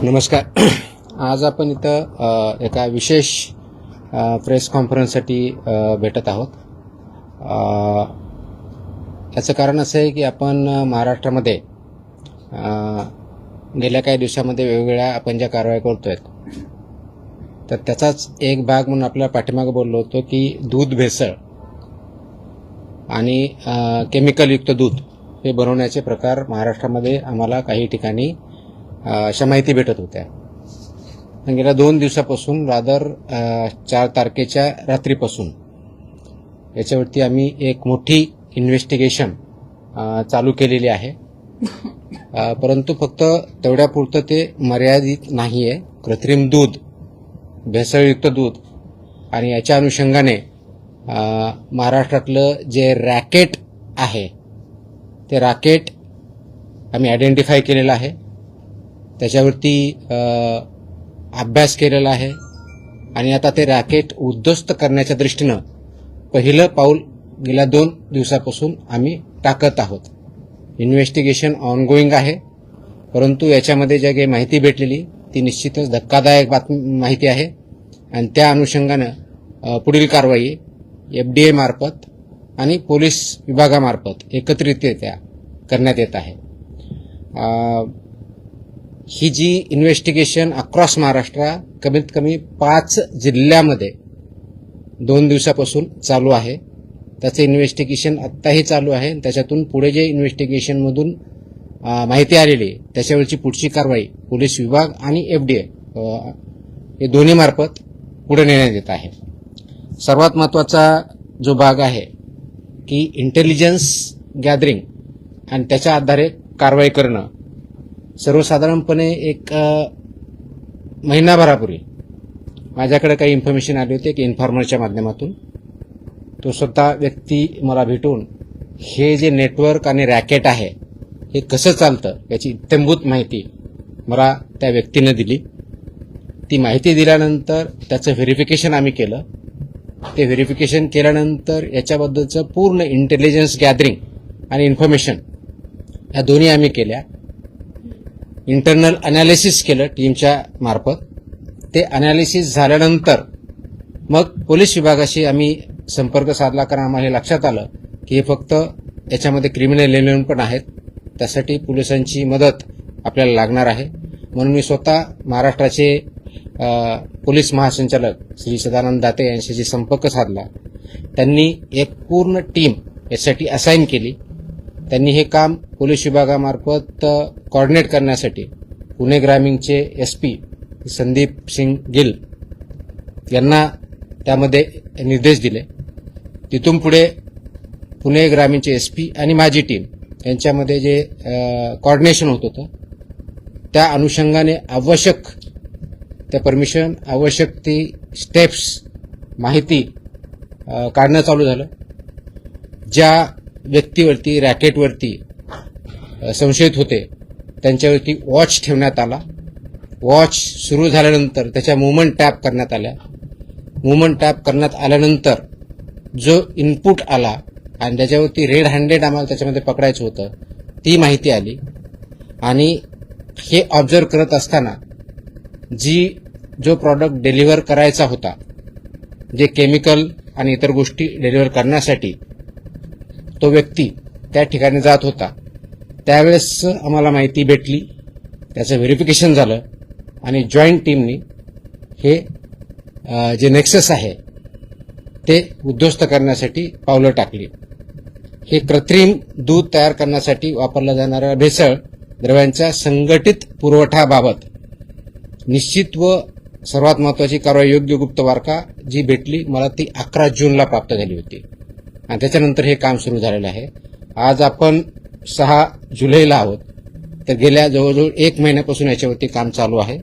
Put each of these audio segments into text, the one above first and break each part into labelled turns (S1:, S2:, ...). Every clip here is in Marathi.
S1: नमस्कार. आज आपण इथं एका विशेष प्रेस कॉन्फरन्ससाठी भेटत आहोत. याचं कारण असं आहे की आपण महाराष्ट्रामध्ये गेल्या काही दिवसामध्ये वेगवेगळ्या आपण ज्या कारवाई करतोय तर त्याचाच एक भाग म्हणून आपल्या पाठीमागे बोललो होतो की दूध भेसळ आणि केमिकलयुक्त दूध हे बनवण्याचे प्रकार महाराष्ट्रामध्ये आम्हाला काही ठिकाणी अशा माहिती भेटत होत्या. गेल्या 2 दिवसापासून रादर 4 तारखेच्या रात्रीपासून याच्यावरती आम्ही एक मोठी इन्व्हेस्टिगेशन चालू केलेली आहे. परंतु फक्त तेवढ्यापुरतं ते मर्यादित नाही आहे. कृत्रिम दूध, भेसळयुक्त दूध आणि याच्या अनुषंगाने महाराष्ट्रातलं जे रॅकेट आहे ते रॅकेट आम्ही आयडेंटिफाय केलेलं आहे. त्याच्यावरती अभ्यास केलेला आहे आणि आता ते रॅकेट उद्ध्वस्त करण्याच्या दृष्टीनं पहिलं पाऊल गेल्या 2 दिवसापासून आम्ही टाकत आहोत. इन्व्हेस्टिगेशन ऑनगोईंग आहे, परंतु याच्यामध्ये ज्या काही माहिती भेटलेली ती निश्चितच धक्कादायक माहिती आहे आणि त्या अनुषंगानं पुढील कारवाई FDA मार्फत आणि पोलीस विभागामार्फत एकत्रितरित्या करण्यात येत आहे. ही जी इन्व्हेस्टिगेशन अक्रॉस महाराष्ट्र कमीत कमी 5 जिल्ह्यामध्ये 2 दिवसापासून चालू आहे. त्याचं इन्व्हेस्टिगेशन आत्ताही चालू आहे. त्याच्यातून पुढे जे इन्व्हेस्टिगेशनमधून माहिती आलेली त्याच्यावरची पुढची कारवाई पोलीस विभाग आणि FDA हे दोन्ही मार्फत पुढे नेण्यात येत आहे. सर्वात महत्त्वाचा जो भाग आहे की इंटेलिजन्स गॅदरिंग आणि त्याच्या आधारे कारवाई करणं. सर्वसाधारणपणे एक महिनाभरापूर्वी माझ्याकडे काही इन्फॉर्मेशन आली होती की इन्फॉर्मरच्या माध्यमातून तो स्वतः व्यक्ती मला भेटून हे जे नेटवर्क आणि रॅकेट आहे हे कसं चालतं याची इत्थंभूत माहिती मला त्या व्यक्तीनं दिली. ती माहिती दिल्यानंतर त्याचं व्हेरिफिकेशन आम्ही केलं. ते व्हेरिफिकेशन केल्यानंतर याच्याबद्दलचं पूर्ण इंटेलिजन्स गॅदरिंग आणि इन्फॉर्मेशन या दोन्ही आम्ही केल्या. इंटरनल अनालिसिस केलं टीमच्या मार्फत. ते अनालिसिस झाल्यानंतर मग पोलीस विभागाशी आम्ही संपर्क साधला, कारण आम्हाला हे लक्षात आलं की हे फक्त याच्यामध्ये क्रिमिनल एलिमेंट पण आहेत. त्यासाठी पोलिसांची मदत आपल्याला लागणार आहे. म्हणून मी स्वतः महाराष्ट्राचे पोलीस महासंचालक श्री सदानंद दाते यांच्याशी संपर्क साधला. त्यांनी एक पूर्ण टीम यासाठी असाइन केली. त्यांनी हे काम पोलीस विभागामार्फत कोऑर्डिनेट करण्यासाठी पुणे ग्रामीणचे SP संदीप सिंग गिल यांना त्यामध्ये निर्देश दिले. तिथून पुढे पुणे ग्रामीणचे SP आणि माझी टीम यांच्यामध्ये जे कोऑर्डिनेशन होत होतं त्या अनुषंगाने आवश्यक त्या परमिशन, आवश्यक ती स्टेप्स, माहिती काढणं चालू झालं. ज्या व्यक्तीवरती, रॅकेटवरती संशयित होते त्यांच्यावरती वॉच ठेवण्यात आला. वॉच सुरू झाल्यानंतर त्याच्या मूव्हमेंट टॅप करण्यात आल्या. मूव्हमेंट टॅप करण्यात आल्यानंतर जो इनपुट आला आणि त्याच्यावरती रेड हँडेड आम्हाला त्याच्यामध्ये पकडायचं होतं ती माहिती आली. आणि हे ऑब्झर्व करत असताना जो प्रॉडक्ट डिलिव्हर करायचा होता, जे केमिकल आणि इतर गोष्टी डिलिव्हर करण्यासाठी तो व्यक्ती त्या ठिकाणी जात होता, त्यावेळेस आम्हाला माहिती भेटली. त्याचं व्हेरिफिकेशन झालं आणि जॉईंट टीमनी हे जे नेक्सस आहे ते उद्ध्वस्त करण्यासाठी पावलं टाकली. हे कृत्रिम दूध तयार करण्यासाठी वापरल्या जाणाऱ्या भेसळ द्रव्यांच्या संघटित पुरवठ्याबाबत निश्चित व सर्वात महत्त्वाची कारवाई योग्य गुप्त वार्ता जी भेटली मला ती 11 जूनला प्राप्त झाली होती आणि त्याच्यानंतर हे काम सुरू झालेलं आहे. आज आपण 6 जुलैला आहोत. तर गेल्या जवळजवळ 1 महिन्यापासून याच्यावरती काम चालू आहे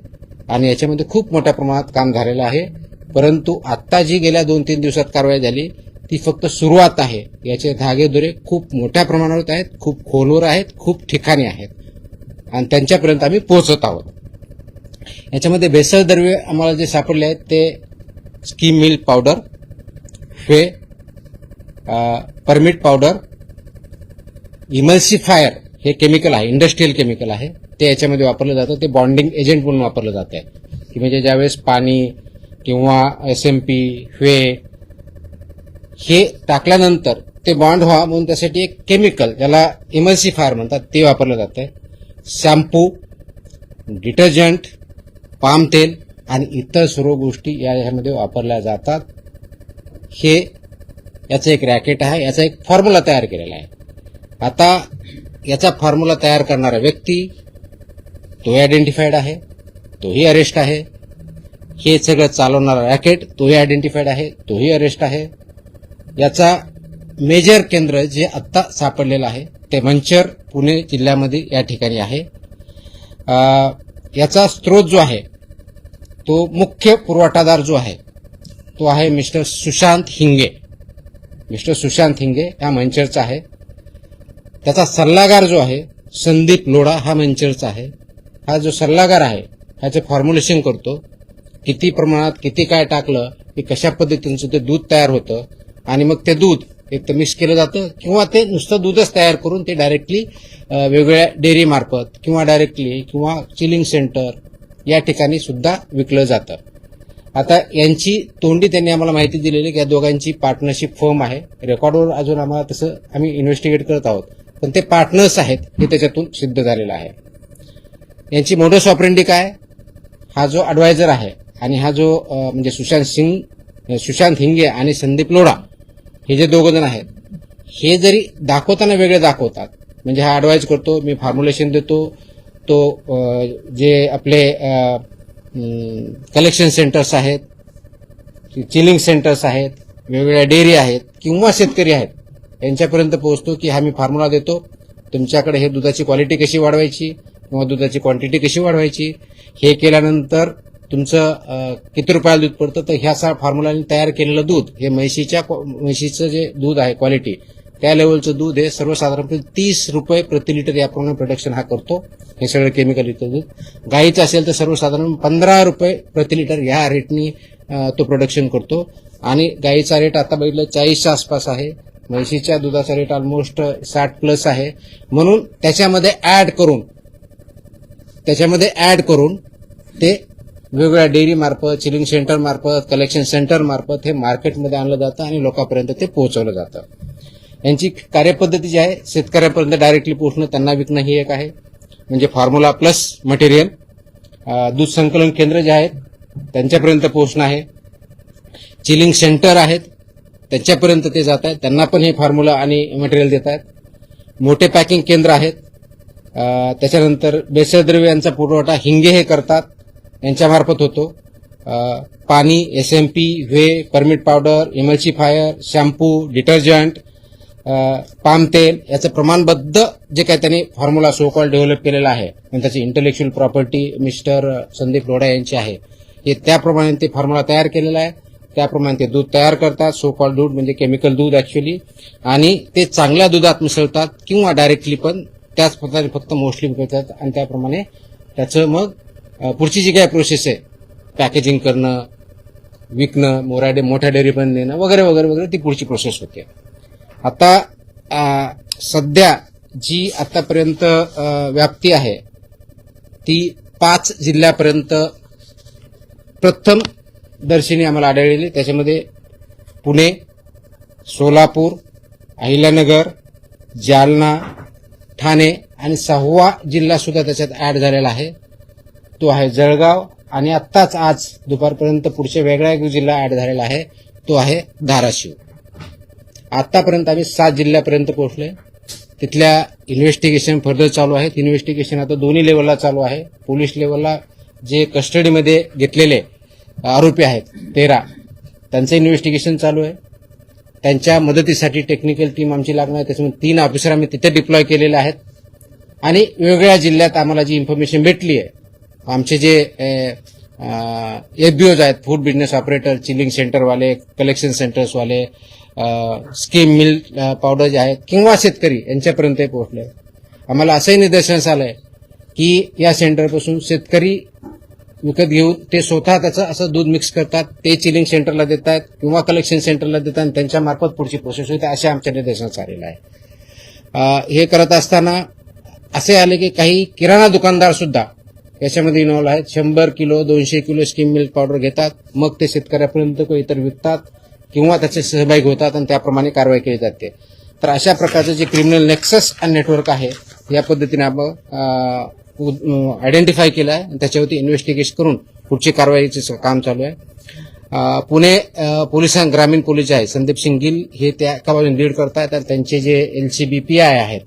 S1: आणि याच्यामध्ये खूप मोठ्या प्रमाणात काम झालेलं आहे. परंतु आत्ता जी गेल्या 2-3 दिवसात कारवाई झाली ती फक्त सुरुवात आहे. याचे धागेदोरे खूप मोठ्या प्रमाणावर आहेत, खूप खोलवर आहेत, खूप ठिकाणी आहेत आणि त्यांच्यापर्यंत आम्ही पोहोचत आहोत. याच्यामध्ये भेसळ द्रव्ये आम्हाला जे सापडले आहेत ते स्कीम मिल्क पावडर, हे परमिट पावडर, इमल्सिफायर हे केमिकल आहे, इंडस्ट्रियल केमिकल आहे, ते याच्यामध्ये वापरलं जातं. ते बॉन्डिंग एजंट म्हणून वापरलं जात आहे, की म्हणजे ज्यावेळेस पाणी किंवा SMP, हे टाकल्यानंतर ते बॉन्ड व्हावं म्हणून त्यासाठी एक केमिकल ज्याला इमल्सिफायर म्हणतात ते वापरलं जात आहे. शॅम्पू, डिटर्जंट, पाम तेल आणि इतर सर्व गोष्टी यामध्ये वापरल्या जातात. हे याचं एक रॅकेट आहे, याचा एक फॉर्म्युला तयार केलेला आहे. आता याचा फॉर्म्युला तयार करणारा व्यक्ती तोही आयडेंटिफाईड आहे, तोही अरेस्ट आहे. हे सगळं चालवणारा रॅकेट तोही आयडेंटिफाईड आहे, तोही अरेस्ट आहे. याचा मेजर केंद्र जे आत्ता सापडलेलं आहे ते मंचर, पुणे जिल्ह्यामध्ये या ठिकाणी आहे. याचा स्रोत जो आहे तो मुख्य पुरवठादार जो आहे तो आहे मिस्टर सुशांत हिंगे. मिस्टर सुशांत हिंगे हा मंचरचा आहे. त्याचा सल्लागार जो आहे संदीप लोढा हा मंचरचा आहे. हा जो सल्लागार आहे ह्याचं फॉर्म्युलेशन करतो, किती प्रमाणात किती काय टाकलं की कशा पद्धतीचं ते दूध तयार होतं आणि मग ते दूध एक तर मिक्स केलं जातं किंवा ते नुसतं दूधच तयार करून ते डायरेक्टली वेगवेगळ्या डेअरी मार्फत किंवा डायरेक्टली किंवा चिलिंग सेंटर या ठिकाणी सुद्धा विकलं जातं. आता यांची तोंडी त्यांनी आम्हाला माहिती दिलेली की या दोघांची पार्टनरशिप फर्म आहे. रेकॉर्डवर अजून आम्हाला तसं आम्ही इन्व्हेस्टिगेट करत आहोत, पण ते पार्टनर्स आहेत हे त्याच्यातून सिद्ध झालेलं आहे. यांची मोडस ऑपरेंडी काय, हा जो ॲडवायझर आहे आणि हा जो म्हणजे सुशांत हिंगे आणि संदीप लोढा हे जे दोघं जण आहेत हे जरी दाखवताना वेगळे दाखवतात. म्हणजे हा ॲडवाइज करतो, मी फॉर्म्युलेशन देतो, तो जे आपले कलेक्शन सेंटर्स आहेत, चिलिंग सेंटर्स आहेत, वेगवेगळ्या डेअरी आहेत किंवा शेतकरी आहेत यांच्यापर्यंत पोहोचतो की हा मी फॉर्म्युला देतो, तुमच्याकडे हे दुधाची क्वालिटी कशी वाढवायची किंवा दुधाची क्वांटिटी कशी वाढवायची, हे केल्यानंतर तुमचं किती रुपयाला दूध पडतं. तर ह्या फॉर्म्युलाने तयार केलेलं दूध हे म्हशीचं जे दूध आहे क्वालिटी त्या लेवलचं दूध हे सर्वसाधारणपणे 30 रुपये प्रति लिटर याप्रमाणे प्रोडक्शन हा करतो. हे सगळं केमिकल युक्त दूध. गाईचं असेल तर सर्वसाधारण 15 रुपये प्रति लिटर या रेटनी तो प्रोडक्शन करतो. आणि गाईचा रेट आता बघितलं 40च्या आसपास आहे. म्हशीच्या दुधाचा रेट ऑलमोस्ट 60+ आहे. म्हणून त्याच्यामध्ये ऍड करून ते वेगवेगळ्या डेअरी मार्फत, चिलिंग सेंटर मार्फत, कलेक्शन सेंटर मार्फत हे मार्केटमध्ये आणलं जातं आणि लोकांपर्यंत ते पोहोचवलं जातं. यांची कार्यपद्धती जी आहे शेतकऱ्यांपर्यंत डायरेक्टली पोहोचणं, त्यांना विकणं ही एक आहे. म्हणजे फॉर्म्युला प्लस मटेरियल. दूध संकलन केंद्र जे आहेत त्यांच्यापर्यंत पोहोचणं आहे. चिलिंग सेंटर आहेत त्यांच्यापर्यंत ते जात आहेत, त्यांना पण हे फॉर्म्युला आणि मटेरियल देत आहेत. मोठे पॅकिंग केंद्र आहेत. त्याच्यानंतर भेसळद्रव्य यांचा पुरवठा हिंगे हे करतात, यांच्यामार्फत होतो. पाणी, SMP, permit powder, emulsifier, shampoo, detergent, palm तेल याचं प्रमाणबद्ध जे काही त्यांनी फॉर्म्युला सो कॉल डेव्हलप केलेला आहे आणि त्याची intellectual property mister Sandeep Lodha यांची आहे. हे त्याप्रमाणे ते फॉर्म्युला तयार केलेला आहे. त्याप्रमाणे ते दूध तयार करतात. सो कॉल दूध म्हणजे केमिकल दूध ऍक्च्युअली. आणि ते चांगल्या दुधात मिसळतात किंवा डायरेक्टली पण त्याच प्रकारे फक्त मोस्टली विकतात आणि त्याप्रमाणे त्याचं मग पुढची जी काही प्रोसेस आहे पॅकेजिंग करणं, विकणं, मोठ्या डेअरी पण नेणं वगैरे वगैरे वगैरे ती पुढची प्रोसेस होते. आता सध्या जी आतापर्यंत व्याप्ती आहे ती 5 जिल्ह्यापर्यंत प्रथम दर्शनी आम्हाला आढळलेली. त्याच्यामध्ये पुणे, सोलापूर, अहिल्यानगर, जालना, ठाणे आणि 6वा जिल्हा सुद्धा त्याच्यात ऍड झालेला आहे. तो आहे जळगाव. आणि आत्ताच आज दुपारपर्यंत पुढच्या वेगळा एक जिल्हा ऍड झालेला आहे, तो आहे धाराशिव. आतापर्यंत आम्ही 7 जिल्ह्यापर्यंत पोहोचलोय. तिथल्या इन्व्हेस्टिगेशन फर्दर चालू आहेत. इन्व्हेस्टिगेशन आता दोन्ही लेवलला चालू आहे. पोलीस लेवलला जे कस्टडीमध्ये घेतलेले आरोपी आहेत 13 त्यांचं इन्व्हेस्टिगेशन चालू आहे. त्यांच्या मदतीसाठी टेक्निकल टीम आमची लागणार आहे. त्याच्यामुळे 3 ऑफिसर आम्ही तिथे डिप्लॉय केलेले आहेत. आणि वेगवेगळ्या जिल्ह्यात आम्हाला जी इन्फॉर्मेशन भेटली आहे, आमचे जे FBOs आहेत, फूड बिझनेस ऑपरेटर, चिलिंग सेंटरवाले, कलेक्शन सेंटर्सवाले, स्कीम मिल्क पावडर जे आहेत किंवा शेतकरी यांच्यापर्यंत पोहोचले. आम्हाला असंही निदर्शनास आलंय की या सेंटरपासून शेतकरी विकत घेऊन ते स्वतः त्याचं असं दूध मिक्स करतात, ते चिलिंग सेंटरला देतात किंवा कलेक्शन सेंटरला देतात आणि त्यांच्या मार्फत पुढची प्रोसेस होते, असे आमच्या निदर्शनास आलेलं आहे. हे करत असताना असे आले की काही किराणा दुकानदार सुद्धा याच्यामध्ये इन्व्हॉल्व आहेत. 100 kilo 200 kilo skim milk powder घेतात, मग ते शेतकऱ्यापर्यंत इतर विकतात किंवा त्याचे सहभागी होतात आणि त्याप्रमाणे कारवाई केली जाते. तर अशा प्रकारचं जे क्रिमिनल नेक्सस आणि नेटवर्क आहे या पद्धतीने आपण आयडेंटिफाय केलं आहे आणि त्याच्यावरती इन्व्हेस्टिगेशन करून पुढची कारवाईचं काम चालू आहे. पुणे ग्रामीण पोलीस आहे संदीप सिंग गिल हे त्या कामातून लीड करतायत आणि त्यांचे जे LCBPI आहेत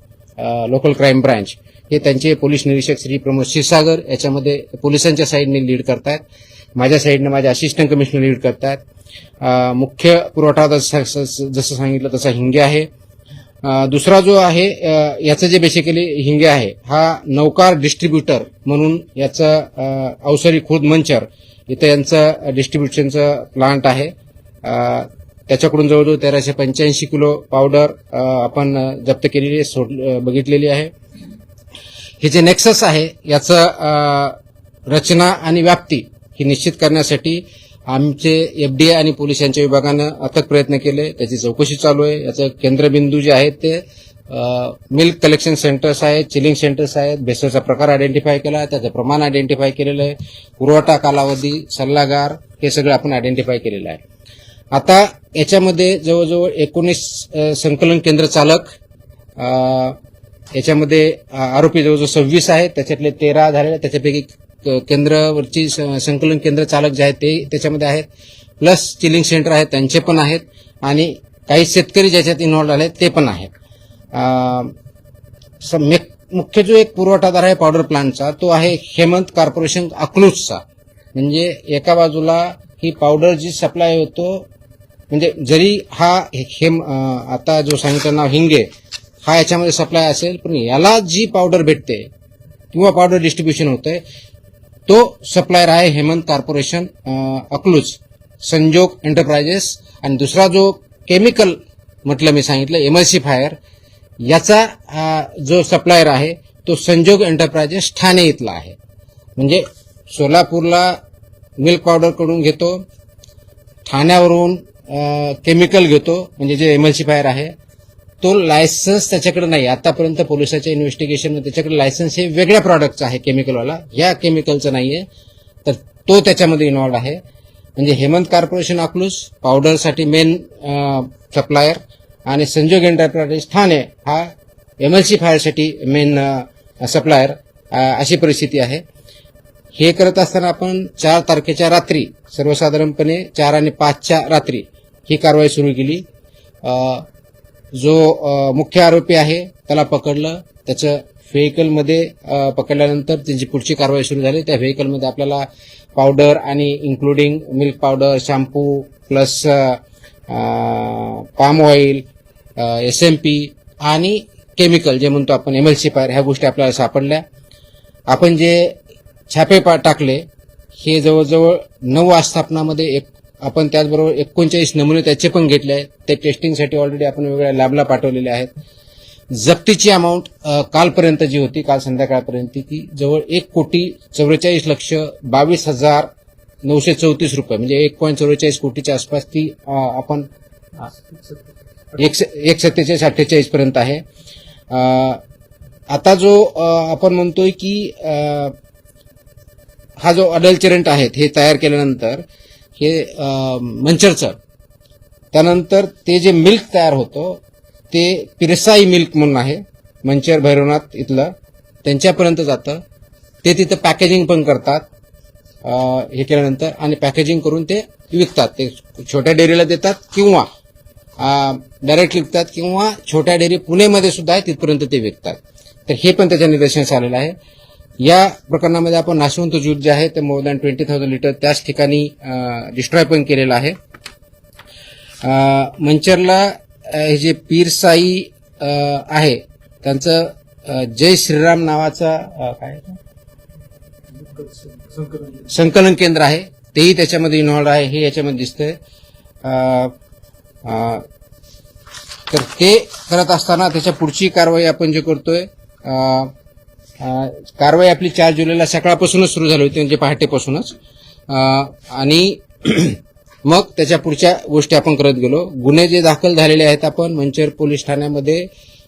S1: लोकल क्राईम ब्रांच हे त्यांचे पोलीस निरीक्षक श्री प्रमोद क्षीरसागर याच्यामध्ये पोलिसांच्या साईडने लीड करतायत. माझ्या साईडने माझे असिस्टंट कमिशनर लीड करतायत. मुख्य पुरवठा जसं सांगितलं तसा हिंगे आहे. दुसरा जो आहे याचं जे बेसिकली हिंगे आहे हा नौकार डिस्ट्रीब्युटर म्हणून याचं अवसरी खुर्द मंचर इथं यांचं डिस्ट्रीब्युशनचं प्लांट आहे. त्याच्याकडून जवळजवळ 1385 किलो पावडर आपण जप्त केलेली बघितलेली आहे. हे जे नेक्सस आहे याचं रचना आणि व्याप्ती ही निश्चित करण्यासाठी आमचे FDA आणि पोलिसांच्या विभागानं अथक प्रयत्न केले. त्याची चौकशी चालू आहे. याचं केंद्रबिंदू जे आहेत ते मिल्क कलेक्शन सेंटर्स आहेत, चिलिंग सेंटर्स आहेत. भेसळचा प्रकार आयडेंटिफाय केला, त्याचं प्रमाण आयडेंटिफाय केलेलं आहे, पुरवठा कालावधी, सल्लागार हे सगळं आपण आयडेंटिफाय केलेलं आहे. आता याच्यामध्ये जवळजवळ 19 संकलन केंद्र चालक, याच्यामध्ये आरोपी जवळजवळ 26 आहेत, त्याच्यातले 13 झालेले, त्याच्यापैकी केंद्रावरची संकलन केंद्र चालक जे आहेत ते त्याच्यामध्ये आहेत, प्लस चिलिंग सेंटर आहेत त्यांचे पण आहेत आणि काही शेतकरी ज्याच्यात इन्व्हॉल्व आहेत ते पण आहेत. मुख्य जो एक पुरवठादार आहे पावडर प्लांटचा तो आहे हेमंत कॉर्पोरेशन अकलूजचा. म्हणजे एका बाजूला ही पावडर जी सप्लाय होतो, म्हणजे जरी हा आता जो सांगितलं नाव हिंगे हा याच्यामध्ये सप्लाय असेल, पण याला जी पावडर भेटते किंवा पावडर डिस्ट्रीब्युशन होतंय तो सप्लायर आहे हेमंत कॉर्पोरेशन अकलूज, संजोग एंटरप्राइजेस. आणि दुसरा जो केमिकल म्हटलं मी सांगितलं एमल्सिफायर, याचा जो सप्लायर आहे तो संजोग एंटरप्राइजेस ठाणे इथला आहे. म्हणजे सोलापूरला मिल्क पावडर कडून घेतो, ठाण्यावरून केमिकल घेतो म्हणजे जे एमल्सिफायर आहे तो लायसन्स त्याच्याकडे नाही. आतापर्यंत पोलिसाच्या इन्व्हेस्टिगेशन त्याच्याकडे लायसन्स हे वेगळ्या प्रॉडक्टचा आहे केमिकलवाला, या केमिकलचं नाहीये, तर तो त्याच्यामध्ये इन्व्हॉल्व आहे. म्हणजे हेमंत कॉर्पोरेशन अकलूज पावडरसाठी मेन सप्लायर आणि संजोग एंटरप्राइजेस ठाणे हा एमल्सिफायरसाठी मेन सप्लायर, अशी परिस्थिती आहे. हे करत असताना आपण 4 तारखेच्या रात्री, सर्वसाधारणपणे 4 आणि 5च्या रात्री ही कारवाई सुरू केली. जो मुख्य आरोपी आहे त्याला पकडलं, त्याचं व्हेकलमध्ये पकडल्यानंतर त्यांची पुढची कारवाई सुरू झाली. त्या व्हेकलमध्ये आपल्याला पावडर आणि including milk powder, shampoo plus palm oil, SMP आणि केमिकल जे म्हणतो आपण एमल्सिफायर, ह्या गोष्टी आपल्याला सापडल्या. आपण जे छापे टाकले हे जवळजवळ 9 आस्थापनामध्ये आपण त्याचबरोबर 39 नमुने त्याचे पण घेतले आहेत. ते टेस्टिंगसाठी ऑलरेडी आपण वेगळ्या लॅबला पाठवलेले आहेत. जप्तीची अमाऊंट कालपर्यंत जी होती, काल संध्याकाळपर्यंत ती जवळ 1,44,22,934 रुपये, म्हणजे 1.44 कोटीच्या आसपास ती आपण 1,47,48 पर्यंत आहे. आता जो आपण म्हणतोय की हा जो अडल्चरंट आहेत हे तयार केल्यानंतर हे मंचरचं, त्यानंतर ते जे मिल्क तयार होतं ते पिरसाई मिल्क म्हणून आहे मंचर भैरवनाथ इथलं, त्यांच्यापर्यंत जातं. ते तिथं पॅकेजिंग पण करतात हे केल्यानंतर, आणि पॅकेजिंग करून ते विकतात. ते छोट्या डेअरीला देतात किंवा डायरेक्ट विकतात, किंवा छोट्या डेअरी पुणेमध्ये सुद्धा आहे तिथपर्यंत ते विकतात. तर हे पण त्याच्या निदर्शनास आलेलं आहे. या प्रकरणामध्ये आपण नाशवंत ज्यूस जे आहे ते मोर दॅन 20,000 लिटर त्याच ठिकाणी डिस्ट्रॉय पण केलेलं आहे. मंचरला हे जे पीरसाई आहे त्यांचं जय श्रीराम नावाचा काय संकलन केंद्र आहे, तेही त्याच्यामध्ये इन्व्हॉल्व आहे, हे याच्यामध्ये दिसतंय. तर ते करत असताना त्याच्या पुढची कारवाई आपण जे करतोय, कारवाई आपली 4 जुलैला सकाळपासूनच सुरू झाली होती, म्हणजे पहाटेपासूनच. आणि मग त्याच्या पुढच्या गोष्टी आपण करत गेलो. गुन्हे जे दाखल झालेले आहेत आपण मंचर पोलीस ठाण्यामध्ये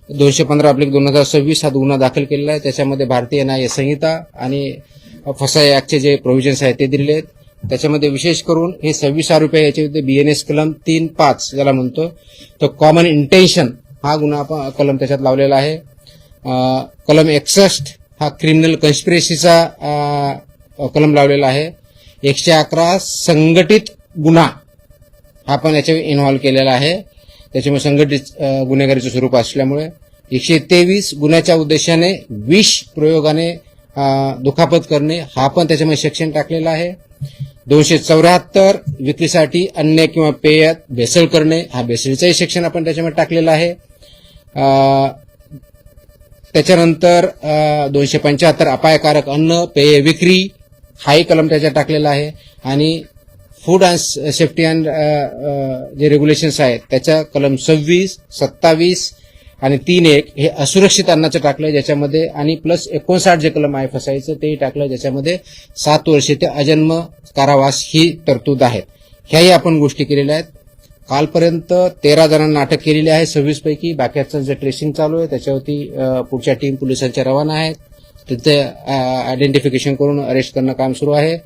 S1: 215/2026 हा गुन्हा दाखल केलेला आहे. त्याच्यामध्ये भारतीय न्याय संहिता आणि फसाई ऍक्टचे जे प्रोव्हिजन्स आहेत ते दिलेले आहेत. त्याच्यामध्ये विशेष करून हे 26 आरोपी याच्यामध्ये BNS कलम 3(5) ज्याला म्हणतो तो कॉमन इंटेन्शन हा गुन्हा कलम त्याच्यात लावलेला आहे. कलम 61 हा क्रिमिनल कन्स्पिरेसीचा कलम लावलेला आहे. 111 संघटित गुन्हा हा पण याच्या इन्व्हॉल्व केलेला आहे. त्याच्यामुळे संघटित गुन्हेगारीचं स्वरूप असल्यामुळे 123 गुन्ह्याच्या उद्देशाने विष प्रयोगाने दुखापत करणे हा पण त्याच्यामध्ये सेक्शन टाकलेला आहे. 274 विक्रीसाठी अन्न किंवा पेयात भेसळ करणे हा भेसळीचाही सेक्शन आपण त्याच्यामध्ये टाकलेला आहे. त्याच्यानंतर 275 अपायकारक अन्न पेय विक्री हाही कलम त्याच्यात टाकलेला आहे. आणि फूड अँड सेफ्टी अँड जे रेग्युलेशन्स आहेत त्याच्या कलम 26, 27 आणि 3(1) हे असुरक्षित अन्नाचं टाकलं ज्याच्यामध्ये, आणि प्लस 59 जे कलम आहे फसाईचं तेही टाकलं ज्याच्यामध्ये 7 वर्षे ते अजन्म कारावास ही तरतूद आहेत. ह्याही आपण गोष्टी केलेल्या आहेत. कालपर्यंत 13 जणांना अटक केलेली आहे 26 पैकी. बाकीचं जे ट्रेसिंग चालू आहे त्याच्यावरती पुढच्या टीम पोलिसांच्या रवाना आहेत. तिथे आयडेंटिफिकेशन करून अरेस्ट करणं काम सुरू आहे.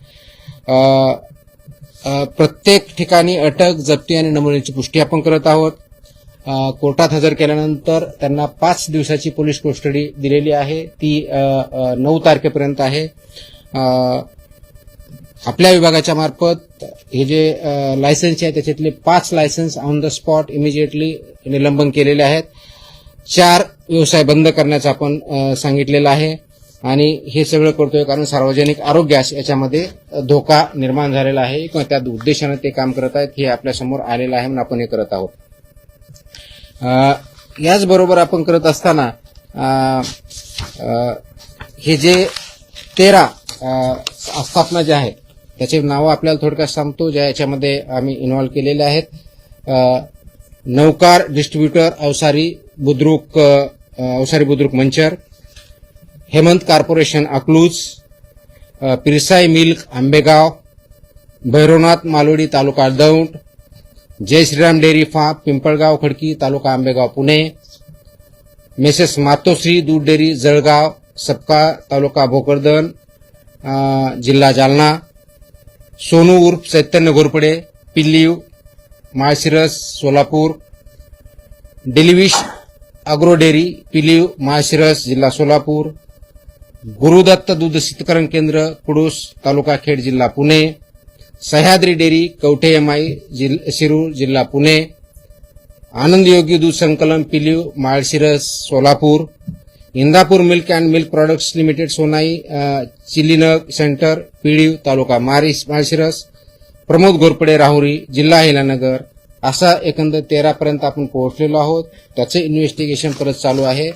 S1: प्रत्येक ठिकाणी अटक, जप्ती आणि नमुन्याची पुष्टी आपण करत आहोत. कोर्टात हजर केल्यानंतर त्यांना 5 दिवसाची पोलीस कस्टडी दिलेली आहे. ती 9 तारखेपर्यंत आहे. आपल्या विभागाच्या मार्फत हे जे लायसन्स आहे त्याच्यातले 5 licence on the spot immediately निलंबन केलेले आहेत. 4 व्यवसाय बंद करण्याचं आपण सांगितलेलं आहे. आणि हे सगळं करतोय कारण सार्वजनिक आरोग्यास याच्यामध्ये धोका निर्माण झालेला आहे किंवा त्या उद्देशाने ते काम करत आहेत हे आपल्या समोर आलेलं आहे म्हणून आपण हे करत आहोत. याचबरोबर आपण करत असताना हे जे 13 आस्थापना ज्या आहेत त्याचे नावं आपल्याला थोडक्यात सांगतो ज्या याच्यामध्ये आम्ही इन्व्हॉल्व केलेले आहेत. नौकार डिस्ट्रीब्युटर अवसारी बुद्रुक मंचर, हेमंत कॉर्पोरेशन अकलूज, पिरसाई milk Ambegaon, Bhairavnath Malodi taluka Daund, Jai Shriram dairy farm Pimpalgaon Khadki taluka Ambegaon Pune, messrs Matoshri दूध डेअरी जळगाव सपका तालुका भोकरदन जिल्हा जालना, सोनू उर्फ चैतन्य घोरपडे पिल्लीव माळशिरस सोलापूर, डेलिविश अग्रो डेअरी पिलीव माळशिरस जिल्हा सोलापूर, गुरुदत्त दूध शीतकरण केंद्र कुडूस तालुका खेड जिल्हा पुणे, सह्याद्री डेअरी कवठे एमआय शिरूर जिल्हा पुणे, आनंद योगी दूध संकलन Piliv Malshiras Solapur, Indapur milk and milk products limited Sonai chilling centre Piliv taluka Malshiras, Pramod Ghorpade Rahuri जिल्हा अहिलानगर. असा एकंदर 13 पर्यंत आपण पोहोचलेलो आहोत. त्याचे इन्व्हेस्टिगेशन परत चालू आहे.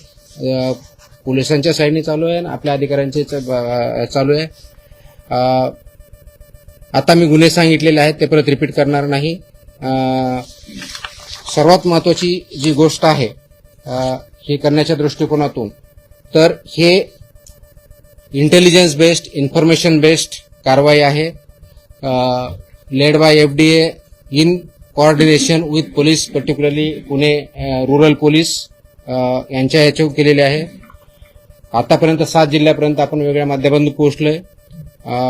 S1: पोलिसांच्या साईडने चालू आहे आणि आपल्या अधिकाऱ्यांचे चालू आहे. आता मी गुन्हे सांगितलेले आहेत ते परत रिपीट करणार नाही. सर्वात महत्वाची जी गोष्ट आहे हे करण्याच्या दृष्टिकोनातून तर हे इंटेलिजन्स बेस्ड इन्फॉर्मेशन बेस्ड कारवाई आहे. Led by FDA in coordination with police particularly Pune rural police यांच्या याच्यावर केलेले आहे. आतापर्यंत 7 जिल्ह्यापर्यंत आपण वेगळ्या माध्यमातून पोहोचलोय.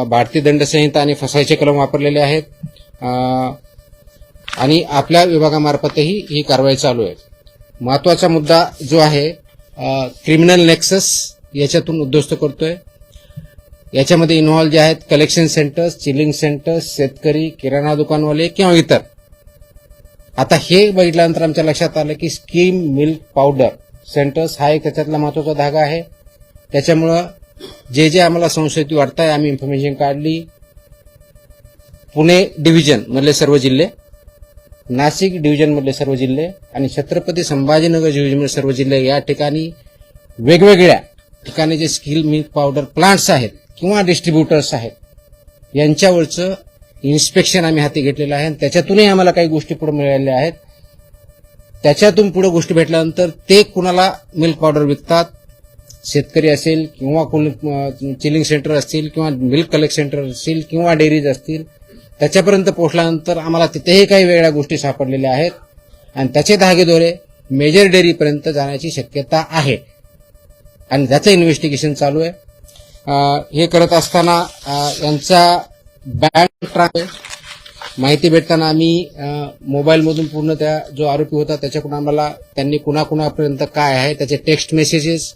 S1: भारतीय दंड संहिता आणि फसाईचे कलम वापरलेले आहेत आणि आपल्या विभागामार्फतही ही कारवाई चालू आहे. महत्वाचा मुद्दा जो आहे क्रिमिनल नेक्सस याच्यातून उद्ध्वस्त करतोय. याच्यामध्ये इन्व्हॉल्व जे आहेत कलेक्शन सेंटर्स, चिलिंग सेंटर्स, शेतकरी, किराणा दुकानवाले किंवा इतर. आता हे बघितल्यानंतर आमच्या लक्षात आलं की स्कीम मिल्क पावडर सेंटर्स हा एक त्याच्यातला महत्वाचा धागा आहे. त्याच्यामुळं जे आम्हाला संशयित वाटतंय आम्ही इन्फॉर्मेशन काढली. पुणे डिव्हिजन मधले सर्व जिल्हे, नाशिक डिव्हिजन मधले सर्व जिल्हे आणि छत्रपती संभाजीनगर डिव्हिजन मधले सर्व जिल्हे या ठिकाणी वेगवेगळ्या ठिकाणी जे स्किल मिल्क पावडर प्लांट्स आहेत किंवा डिस्ट्रीब्युटर्स आहेत यांच्यावरचं इन्स्पेक्शन आम्ही हाती घेतलेलं आहे. त्याच्यातूनही आम्हाला काही गोष्टी पुढे मिळालेल्या आहेत. त्याच्यातून पुढे गोष्टी भेटल्यानंतर ते कुणाला मिल्क पावडर विकतात, शेतकरी असेल किंवा चिलिंग सेंटर असतील किंवा मिल्क कलेक्ट सेंटर असतील किंवा डेअरीज असतील, त्याच्यापर्यंत पोहोचल्यानंतर आम्हाला तिथेही काही वेगळ्या गोष्टी सापडलेल्या आहेत आणि त्याचे धागेदोरे मेजर डेअरीपर्यंत जाण्याची शक्यता आहे आणि त्याचं इन्व्हेस्टिगेशन चालू आहे. हे करत असताना यांचा बँक ट्रान्सफर माहिती भेटताना आम्ही मोबाईलमधून पूर्ण त्या जो आरोपी होता त्याच्याकडून आम्हाला त्यांनी कुणाकुणापर्यंत काय आहे त्याचे टेक्स्ट मेसेजेस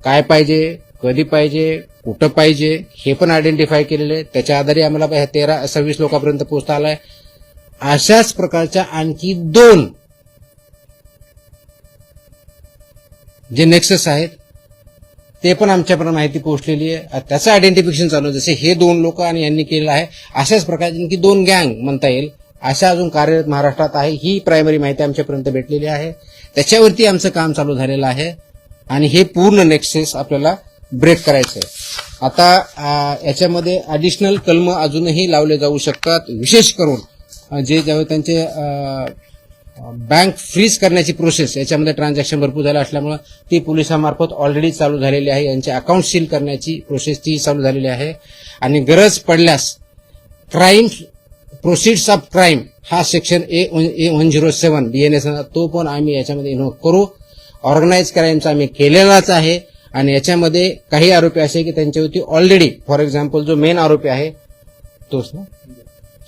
S1: काय पाहिजे, कधी पाहिजे, कुठं पाहिजे हे पण आयडेंटिफाय केलेले. त्याच्या आधारे आम्हाला 13-26 लोकांपर्यंत पोहोचता आलाय. अशाच प्रकारच्या आणखी 2 जे नेक्सस आहेत ते पण आमच्यापर्यंत माहिती पोहोचलेली आहे. त्याचं आयडेंटिफिकेशन चालू आहे. जसे हे 2 लोक आणि यांनी केलेलं आहे अशाच प्रकारची आणखी 2 गँग म्हणता येईल अशा अजून कार्यरत महाराष्ट्रात आहे. ही प्रायमरी माहिती आमच्यापर्यंत भेटलेली आहे. त्याच्यावरती आमचं काम चालू झालेलं आहे आणि हे पूर्ण नेक्सेस आपल्याला ब्रेक करायचं आहे. आता याच्यामध्ये ॲडिशनल कलम अजूनही लावले जाऊ शकतात. विशेष करून जे ज्यावेळी त्यांचे बँक फ्रीज करण्याची प्रोसेस याच्यामध्ये ट्रान्झॅक्शन भरपूर झालं असल्यामुळे ती पोलिसांमार्फत ऑलरेडी चालू झालेली आहे. यांचे अकाउंट सील करण्याची प्रोसेस ती चालू झालेली आहे आणि गरज पडल्यास क्राईम प्रोसिड्स ऑफ क्राईम हा सेक्शन A107 BNS तो पण आम्ही याच्यामध्ये इन्व्हॉल्व करू. ऑर्गनाइज क्राईमचा आम्ही केलेलाच आहे आणि याच्यामध्ये काही आरोपी असे की त्यांच्यावरती ऑलरेडी फॉर एक्झाम्पल जो मेन आरोपी आहे तोच ना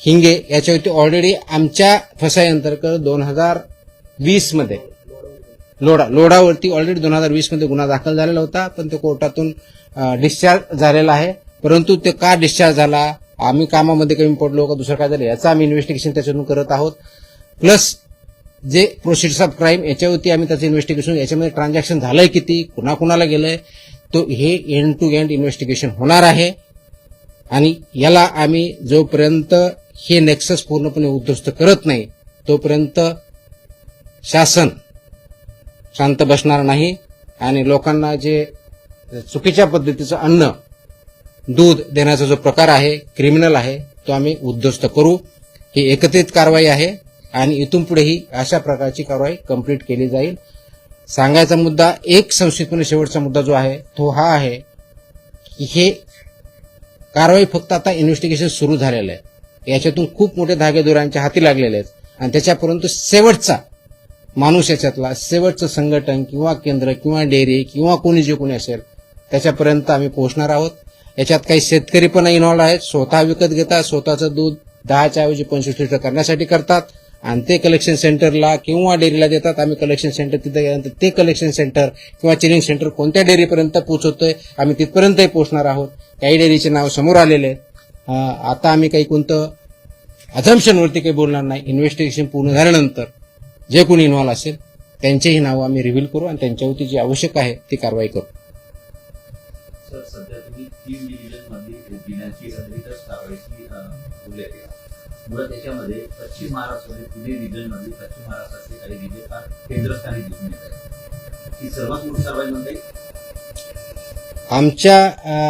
S1: हिंगे याच्यावरती ऑलरेडी आमच्या फसाई अंतर्गत 2020 मध्ये लोडावरती ऑलरेडी 2020 मध्ये गुन्हा दाखल झालेला होता पण तो कोर्टातून डिस्चार्ज झालेला आहे. परंतु ते का डिस्चार्ज झाला, आम्ही कामामध्ये कमी पडलो का दुसरं काय झालं याचं आम्ही इन्व्हेस्टिगेशन त्याच्यातून करत आहोत. प्लस जे प्रोसिड्स ऑफ क्राईम याच्यावरती आम्ही त्याचं इन्व्हेस्टिगेशन याच्यामध्ये ट्रान्झॅक्शन झालंय किती कुणाकुणाला गेलंय तो हे एंड टू एंड इन्व्हेस्टिगेशन होणार आहे आणि याला आम्ही जोपर्यंत हे नेक्सस पूर्णपणे उद्ध्वस्त करत नाही तोपर्यंत शासन शांत बसणार नाही आणि लोकांना जे चुकीच्या पद्धतीचं अन्न दूध देण्याचा जो प्रकार आहे क्रिमिनल आहे तो आम्ही उद्ध्वस्त करू. ही एकत्रित कारवाई आहे आणि इथून पुढेही अशा प्रकारची कारवाई कंप्लीट केली जाईल. सांगायचा मुद्दा एक संक्षिप्तपणे शेवटचा मुद्दा जो आहे तो हा आहे की हे कारवाई फक्त आता इन्व्हेस्टिगेशन सुरू झालेलं आहे. याच्यातून खूप मोठे धागेदोऱ्यांच्या हाती लागलेले आहेत आणि त्याच्यापर्यंत शेवटचा माणूस याच्यातला शेवटचं संघटन किंवा केंद्र किंवा डेअरी किंवा कोणी जे कोणी असेल त्याच्यापर्यंत आम्ही पोहोचणार आहोत. याच्यात काही शेतकरी पण इन्व्हॉल्व आहेत. स्वतः विकत घेतात, स्वतःचं दूध 10च्या ऐवजी 25 लिटर करण्यासाठी करतात आणि ते कलेक्शन सेंटरला किंवा डेअरीला देतात. आम्ही कलेक्शन सेंटर तिथे गेल्यानंतर ते कलेक्शन सेंटर किंवा चिलिंग सेंटर कोणत्या डेअरीपर्यंत पोहोचवतोय आम्ही तिथपर्यंतही पोहोचणार आहोत. काही डेअरीचे नाव समोर आलेले आहेत. आता आम्ही काही कोणतं अझम्पशनवरती काही बोलणार नाही. इन्व्हेस्टिगेशन पूर्ण झाल्यानंतर जे कोणी इन्व्हॉल्व असेल त्यांचेही नावं आम्ही रिव्हील करू आणि त्यांच्यावरती जी आवश्यक आहे ती कारवाई करू.
S2: सर, सध्या तुम्ही 3 डिव्हिजन मध्ये पिण्याची अधिकच कारवाईची उल्लेख केला. मुळे त्याच्यामध्ये पश्चिम महाराष्ट्रामध्ये पुणे रिजन मध्ये पश्चिम महाराष्ट्रातले काही जिल्हे फार केंद्रस्थानी दिसून येत आहेत. ही सर्वात मोठी कारवाई म्हणजे
S1: आमच्या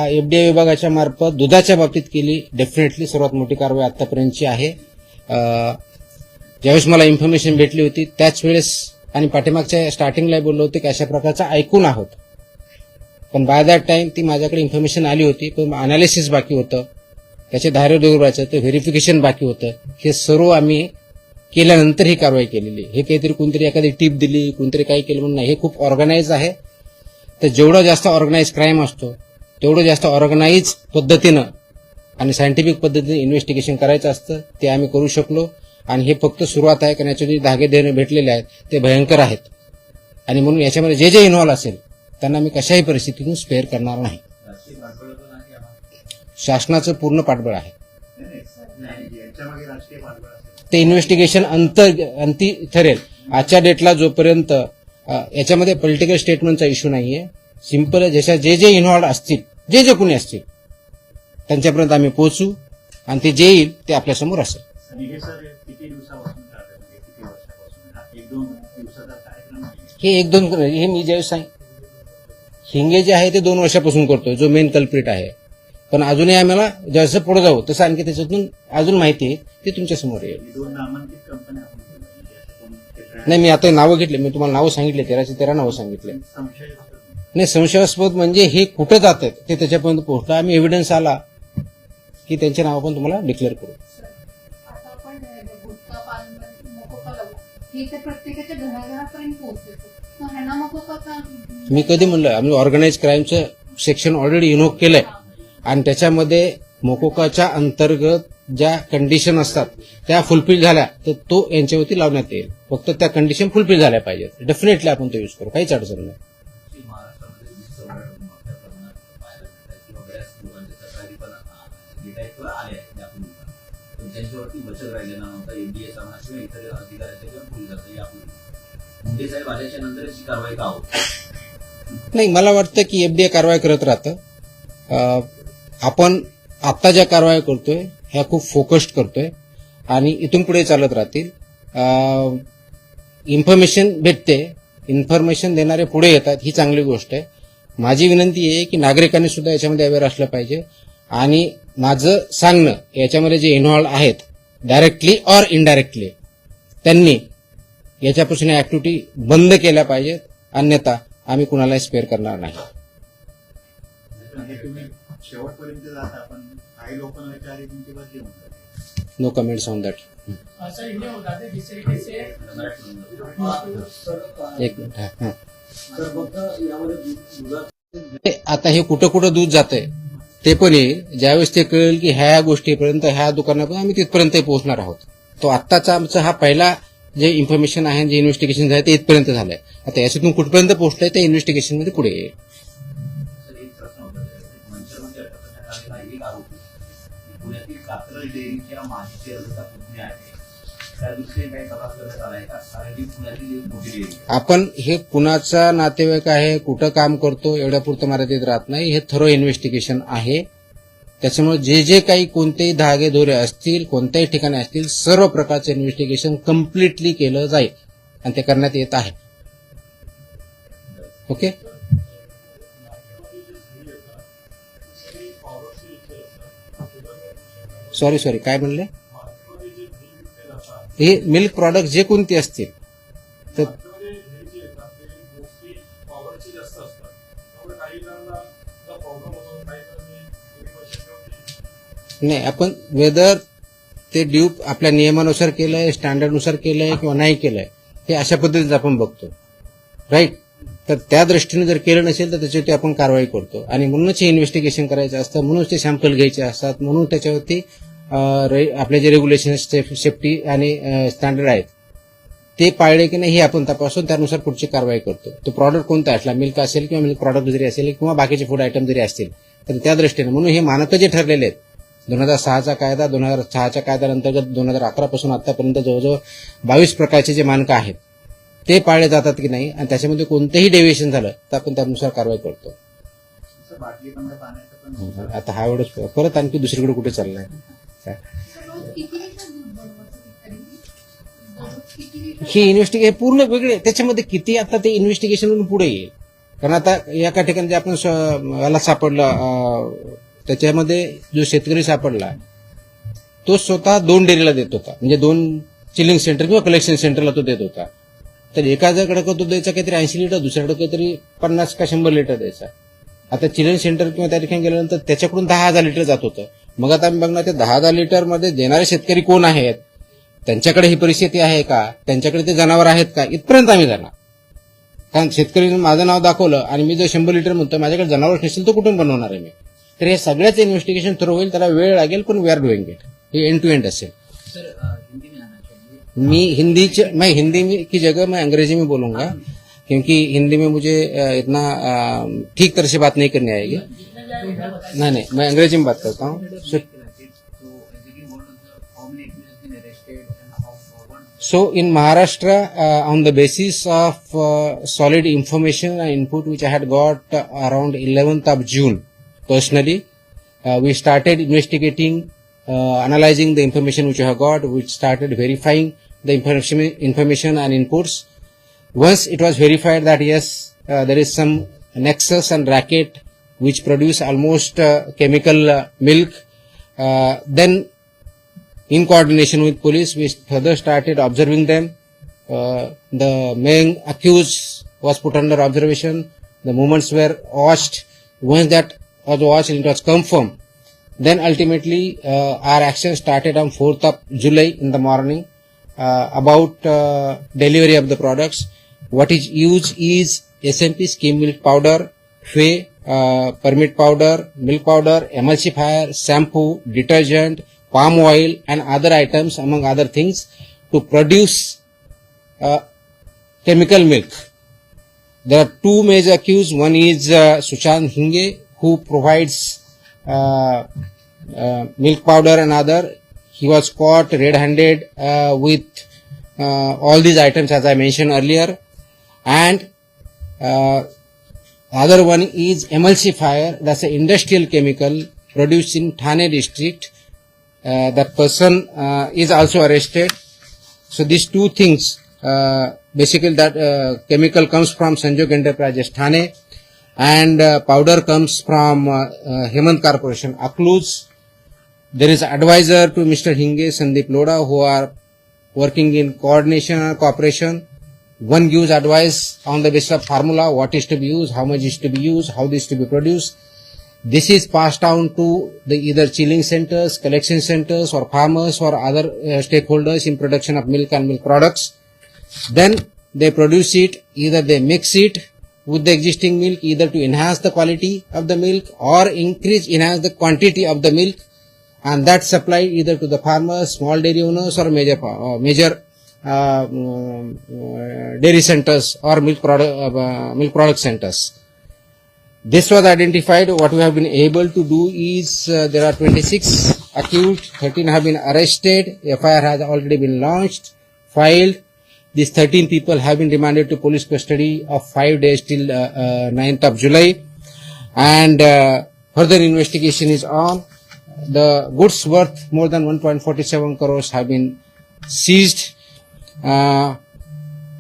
S1: एफडीआय विभागाच्या मार्फत दुधाच्या बाबतीत केली डेफिनेटली सर्वात मोठी कारवाई आतापर्यंतची आहे. ज्यावेळेस मला इन्फॉर्मेशन भेटली होती त्याच वेळेस आणि पाठीमागच्या स्टार्टिंगला बोललो होते की अशा प्रकारचं ऐकून आहोत पण बाय दॅट टाइम ती माझ्याकडे इन्फॉर्मेशन आली होती पण अनालिसिस बाकी होतं, त्याचे धार्य दुर्बाचं ते व्हेरिफिकेशन बाकी होतं. हे सर्व आम्ही केल्यानंतर ही कारवाई केलेली. हे काहीतरी कोणतरी एखादी टिप दिली कोणतरी काही केलं म्हणून नाही. हे खूप ऑर्गनाइज आहे. तर जेवढं जास्त ऑर्गनाइज क्राईम असतो तेवढं जास्त ऑर्गनाइज पद्धतीनं आणि सायंटिफिक पद्धतीने इन्व्हेस्टिगेशन करायचं असतं. ते आम्ही करू शकलो आणि हे फक्त सुरुवात आहे कारण याचे जे धागे देणे भेटलेले आहेत ते भयंकर आहेत आणि म्हणून याच्यामध्ये जे जे इन्व्हॉल्व असेल त्यांना मी कशाही परिस्थितीतून स्पेअर करणार नाही. शासनाचं पूर्ण पाठबळ आहे. ते इन्व्हेस्टिगेशन अंती ठरेल. आजच्या डेटला जोपर्यंत याच्यामध्ये पॉलिटिकल स्टेटमेंटचा इश्यू नाहीये. सिंपल ज्याच्या जे जे इन्व्हॉल्व असतील जे जे कोणी असतील त्यांच्यापर्यंत आम्ही पोहोचू आणि ते जे येईल ते आपल्यासमोर असेल. हे 1-2 हे मी ज्यावेळेस हिंगे जे आहे ते 2 वर्षापासून करतोय जो मेन कल्प्रिट आहे. पण अजूनही आम्हाला जसं पुढे जाऊ तसं आणखी त्याच्यातून अजून माहिती आहे ते तुमच्या समोर येईल. नाही मी आता नावं घेतले, मी तुम्हाला नावं सांगितले 13 नावं सांगितले. नाही संशयास्पद म्हणजे हे कुठं जात आहेत ते त्याच्यापर्यंत पोहोचलं. आम्ही एव्हिडन्स आला की त्यांचे नाव पण तुम्हाला डिक्लेअर करू.
S3: हे तर प्रत्येकाच्या घराघरापर्यंत पोहोचतो. मग ह्यांना मग का
S1: मी कधी म्हणलं आम्ही ऑर्गनाइज क्राईमचं सेक्शन ऑलरेडी इन्व्होक केलंय आणि त्याच्यामध्ये मोकोकाच्या अंतर्गत ज्या कंडिशन असतात त्या फुलफिल झाल्या तर तो यांच्यावरती लावण्यात येईल. फक्त त्या कंडिशन फुलफिल झाल्या पाहिजेत. डेफिनेटली आपण तो यूज करू, काहीच अडचण नाही.
S2: की महाराष्ट्रामध्ये वीज चौघाडा मोठ्या प्रमाणात पाहायला मिळतात किंवा बऱ्याच लोकांच्या तक्रारी पण येत आहेत किंवा आल्या आहेत यापूर्वी पण. पण त्यांच्यावरती बचत राहिलेला नव्हता. एनडीए म्हणा किंवा इतर अधिकाऱ्यांच्या किंवा पोलिसांच्या यापूर्वी मुंडे साहेब आल्याच्या नंतरच ही कारवाई का होत
S1: नाही, मला वाटतं की एफडीए कारवाई करत राहतं. आपण आता ज्या कारवाई करतोय ह्या खूप फोकस्ड करतोय आणि इथून पुढे चालत राहतील. इन्फॉर्मेशन भेटते, इन्फॉर्मेशन देणारे पुढे येतात, ही चांगली गोष्ट आहे. माझी विनंती आहे की नागरिकांनी सुद्धा याच्यामध्ये अवेअर असलं पाहिजे आणि माझं सांगणं याच्यामध्ये जे इन्व्हॉल्व आहेत डायरेक्टली ऑर इनडायरेक्टली त्यांनी याच्यापासून ऍक्टिव्हिटी बंद केल्या पाहिजेत. अन्यथा आम्ही कुणालाही स्पेअर करणार नाही.
S4: म्हणजे तुम्ही शेवटपर्यंत जाता पण काही लोकांना विचारले तुमची बदली होऊन जाते.
S1: No comments on that.
S5: Sir इन्हें होता है जिस तरीके से
S1: एक मिनिट. हां. आता हे कुठं कुठं दूध जातंय ते पण येईल. ज्यावेळेस ते कळेल की ह्या गोष्टीपर्यंत ह्या दुकानापर्यंत आम्ही तिथपर्यंत पोहोचणार आहोत. तो आत्ताचा आमचा हा पहिला जे इन्फॉर्मेशन आहे, जे इन्व्हेस्टिगेशन आहे ते इथपर्यंत झालंय. आता याच्यातून कुठपर्यंत पोहोचलंय ते इन्व्हेस्टिगेशन मध्ये पुढे येईल.
S2: सर एक प्रश्न होता मंचरमध्ये अटक करण्यात आलेला एक आरोपी पुण्यातील कात्रज डेअरीच्या माजी चेअरमनचा पुतण्या आहे. त्या दृष्टीने काही तपास करण्यात आलाय का? कारण ही पुण्यातील एक मोठी डेअरी आहे.
S1: आपण हे कुणाचा नातेवाईक आहे, कुठं काम करतो एवढ्यापुरतं मर्यादित राहत नाही. हे थरो इन्व्हेस्टिगेशन आहे. त्याच्यामुळे जे जे काही कोणतेही धागे दोरे असतील, कोणत्याही ठिकाणी असतील, सर्व प्रकारचं इन्व्हेस्टिगेशन कम्प्लिटली केलं जाईल आणि ते करण्यात येत आहे. ओके. सॉरी काय म्हणले? हे मिल्क प्रॉडक्ट जे कोणते असतील तर नाही, आपण वेदर ते ड्यूप आपल्या नियमानुसार केलंय, स्टँडर्डनुसार केलंय किंवा नाही केलंय हे अशा पद्धतीने आपण बघतो. राईट. तर त्या दृष्टीने जर केलं नसेल तर त्याच्यावरती आपण कारवाई करतो आणि म्हणूनच हे इन्व्हेस्टिगेशन करायचं असतं, म्हणूनच ते सॅम्पल घ्यायचे असतात, म्हणून त्याच्यावरती आपले जे रेग्युलेशन सेफ्टी आणि स्टँडर्ड आहेत ते पाळले की नाही हे आपण तपासून त्यानुसार पुढची कारवाई करतो. तो प्रॉडक्ट कोणता असला, मिल्क असेल किंवा मिल्क प्रॉडक्ट जरी असेल किंवा बाकीचे फूड आयटम जरी असतील तर त्या दृष्टीने म्हणून हे मानकं जे ठरलेले आहेत 2006चा कायदा, 2006च्या कायद्याअंतर्गत 2011 पासून आतापर्यंत जवळजवळ 22 प्रकारचे जे मानकं आहेत ते पाळले जातात की नाही आणि त्याच्यामध्ये कोणतेही डेव्हिएशन झालं तर आपण त्यानुसार कारवाई करतो.
S4: तसं बाटली बंद पाण्याचं पण
S1: आता हा एवढंच परत आणखी दुसरीकडे कुठे चाललाय?
S3: रोज किती लिटर दूध बनवायचं तरी? दररोज किती लिटर?
S1: ही इन्व्हेस्टिगेशन पूर्ण वेगळे. त्याच्यामध्ये किती आता ते इन्व्हेस्टिगेशन पुढे येईल. कारण आता एका ठिकाणी जे आपण याला सापडला त्याच्यामध्ये जो शेतकरी सापडला तो स्वतः 2 डेअरीला देत होता, म्हणजे 2 चिलिंग सेंटर किंवा कलेक्शन सेंटरला तो देत होता. तर एकाकडे तो द्यायचा काहीतरी 80 लिटर, दुसऱ्याकडे काहीतरी 50 का 100 लिटर द्यायचा. आता चिलिंग सेंटर किंवा त्या ठिकाणी गेल्यानंतर त्याच्याकडून 10,000 लिटर जात होतं. मग आता आम्ही बघणार ते 10,000 लिटर मध्ये देणारे शेतकरी कोण आहेत, त्यांच्याकडे ही परिस्थिती आहे का, त्यांच्याकडे ते जनावर आहेत का, इथपर्यंत आम्ही जाणार. कारण शेतकरीने माझं नाव दाखवलं आणि मी जर 100 लिटर म्हणतो माझ्याकडे जनावर नसेल तर कुठून बनवणार आहे मी? तर हे सगळ्याच इन्व्हेस्टिगेशन थ्रू होईल, त्याला वेळ लागेल पण वी आर डुईंग इट. हे एंड टू एंड असेल.
S2: सर हिंदी में आना चाहिए.
S1: मैं हिंदी में की जगह मैं अंग्रेजी में बोलूंगा क्योंकि हिंदी में मुझे इतना ठीक तरह से बात नहीं करनी आएगी. नहीं, मैं अंग्रेजी में बात करता हूँ. So in Maharashtra, on the basis of solid information and input which I had got around 11th of June, personally, we started investigating, analyzing the information which I have got. We started verifying the information and inputs. Once it was verified that yes, there is some nexus and racket which produce almost chemical milk, then in coordination with police, we further started observing them. The main accused was put under observation. The movements were watched. Once that was watched and it was confirmed, then ultimately our action started on 4th of July in the morning. about delivery of the products. What is used is SMP, skim milk powder, whey, permit powder, milk powder, emulsifier, shampoo, detergent, palm oil and other items among other things to produce chemical milk. There are two major accused. One is Sushant Hinge, who provides milk powder and other. He was caught red-handed with all these items as I mentioned earlier. And other one is emulsifier. That's an industrial chemical produced in Thane district. That person is also arrested. So these two things, basically that chemical comes from Sanjog Enterprises Thane and powder comes from Hemant Corporation Akluz. There is advisor to Mr. Hinge, Sandeep Loda, who are working in coordination and cooperation. One gives advice on the basis of formula, what is to be used, how much is to be used, how this to be produced. This is passed down to the either chilling centers, collection centers or farmers or other stakeholders in production of milk and milk products. Then they produce it, either they mix it with the existing milk, either to enhance the quality of the milk or enhance the quantity of the milk, and that supply either to the farmers, small dairy owners or major dairy centers or milk product centers. This was identified. What we have been able to do is there are 26 accused, 13 have been arrested, FIR has already been launched, filed. These 13 people have been remanded to police custody of 5 days till 9th of July, and further investigation is on. The goods worth more than 1.47 crores have been seized.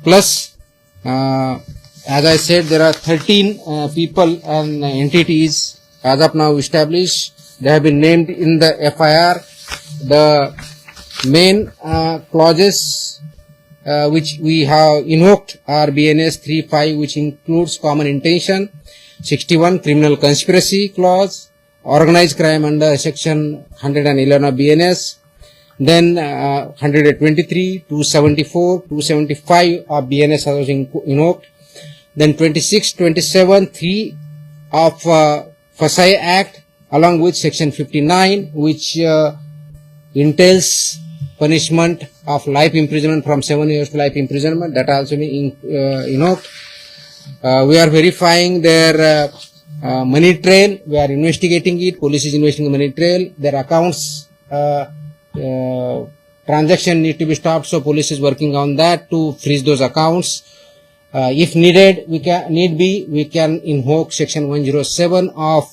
S1: Plus, as I said, there are 13 people and entities as of now established. They have been named in the FIR. The main clauses which we have invoked are BNS 3.5, which includes common intention, 61 criminal conspiracy clause, organized crime under section 111 of BNS, then 123, 274, 275 of BNS was invoked, then 26, 27, 3 of FSI Act along with section 59, which entails punishment of life imprisonment from 7 years to life imprisonment. That also been invoked. We are verifying their money trail. We are investigating it. Police is investigating the money trail. Their accounts transaction need to be stopped, so police is working on that to freeze those accounts. If needed, we can invoke section 107 of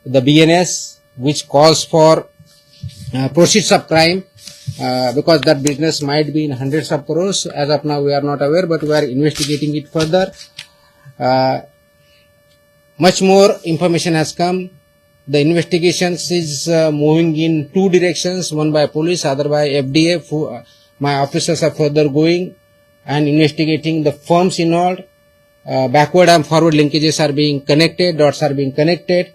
S1: the BNS, which calls for proceeds of crime, because that business might be in hundreds of crores. As of now, we are not aware, but we are investigating it further. Much more information has come. The investigations is moving in two directions, one by police, other by FDA. My officers are further going and investigating the firms involved. Backward and forward linkages are being connected, dots are being connected,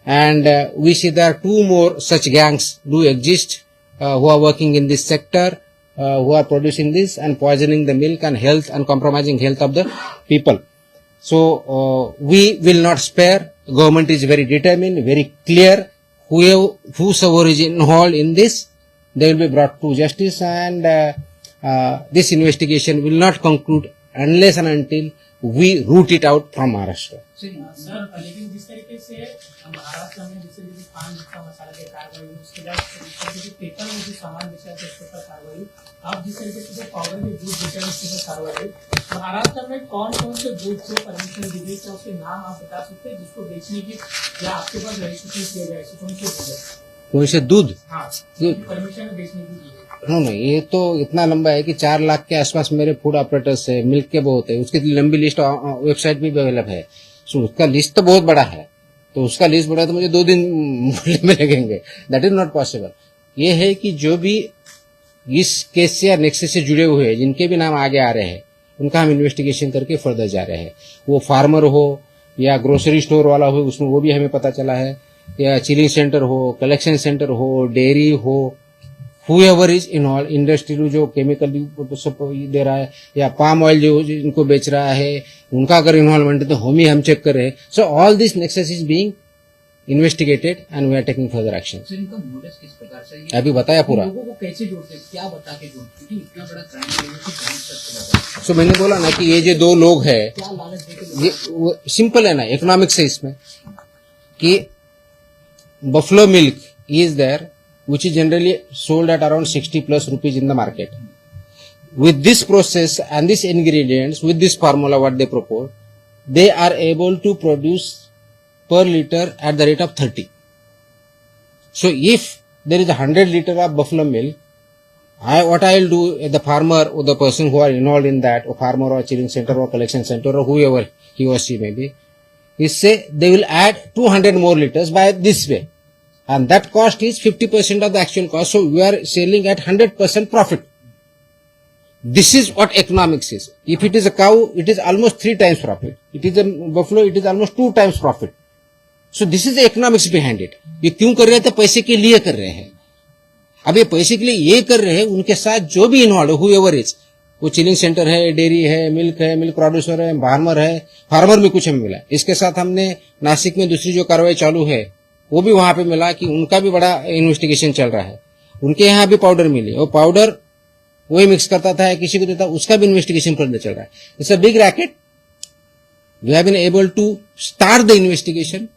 S1: and we see there are two more such gangs do exist who are working in this sector, who are producing this and poisoning the milk and health and compromising health of the people. So we will not spare. Government is very determined, very clear. Whosoever is involved in this, they will be brought to justice, and this investigation will not conclude unless and until we root it out from Maharashtra.
S5: Sir, लेकिन जिस तरीके से महाराष्ट्र में जिस तरीके से पान गुटखा मसाला की कार्रवाई, उसके बाद पेपर में जो सामान बेचा है उसके ऊपर कार्रवाई, आप जिस तरीके से पाउडर के दूध बेचा है उसके ऊपर कार्रवाई, महाराष्ट्र में कौन कौन से दूध को परमिशन दी गई, क्या उसके नाम आप बता सकते हैं जिसको बेचने की या आपके पास रजिस्ट्रेशन किया जाए, कौन से दूध?
S1: कौन से दूध?
S5: हाँ, परमिशन बेचने की दी है।
S1: नहीं, ये तो इतना लंबा है कि 4 लाख के आसपास मेरे फूड ऑपरेटर्स है, मिल्क के बहुत है, उसकी लंबी लिस्ट वेबसाइट भी अवेलेबल है। सो उसका लिस्ट तो बहुत बड़ा है, तो उसका लिस्ट बड़ा तो मुझे 2 दिन बोलने में लगेंगे। That is not possible. ये है कि जो भी इस केस से या नेक्सस से जुड़े हुए हैं, जिनके भी नाम आगे आ रहे हैं, उनका हम इन्वेस्टिगेशन करके फर्दर जा रहे हैं। वो फार्मर हो या ग्रोसरी स्टोर वाला हो, उसमें वो भी हमें पता चला है, या चिलिंग सेंटर हो, कलेक्शन सेंटर हो, डेयरी हो, whoever is involved, इंडस्ट्री जो केमिकल दे रहा है या पाम ऑयल जो इनको बेच रहा है, उनका अगर इन्वॉल्वमेंट है तो हम चेक कर रहे हैं. So all this nexus is being investigated and we are taking further action.
S2: Sir इनका मोटिव किस प्रकार से
S1: अभी बताया पूरा.
S2: लोगों को कैसे जोड़ते हैं, क्या बता के जोड़ते, क्योंकि इतना बड़ा क्राइम है कि जान सकते
S1: सो मैंने बोला ना कि ये जो दो लोग हैं,
S2: क्या लालच देके
S1: ये सिंपल है ना, इकोनॉमिक्स है इसमें कि buffalo milk is there, which is generally sold at around 60 plus rupees in the market. With this process and these ingredients, with this formula what they propose, they are able to produce per liter at the rate of 30. So if there is 100 liter of buffalo milk, what I will do, the farmer or the person who are involved in that, or farmer or chilling center or collection center or whoever he or she may be, is say they will add 200 more liters by this way. And that cost is 50% of the actual cost. So we are selling at 100% profit. This is what economics is. If it is a cow, it is almost 3 times profit. It is a buffalo, it is almost 2 times profit. So this is the economics behind it. ये क्यों कर रहे हैं? तो पैसे के लिए कर रहे हैं. अब ये पैसे के लिए ये कर रहे हैं, उनके साथ जो भी इन्वॉल्व है, whoever is, वो चिलिंग सेंटर है, डेयरी है, मिल्क प्रोड्यूसर है, फार्मर में कुछ हमें मिला. इसके साथ हमने नासिक में दूसरी जो कार्रवाई चालू है, वो भी वहां पे मिला कि उनका भी बड़ा इन्वेस्टिगेशन चल रहा है. उनके यहाँ भी पाउडर मिली, वो पाउडर वही मिक्स करता था, किसी को देता, उसका भी इन्वेस्टिगेशन फर्दर चल रहा है. It's a big racket. We have been able to start the investigation,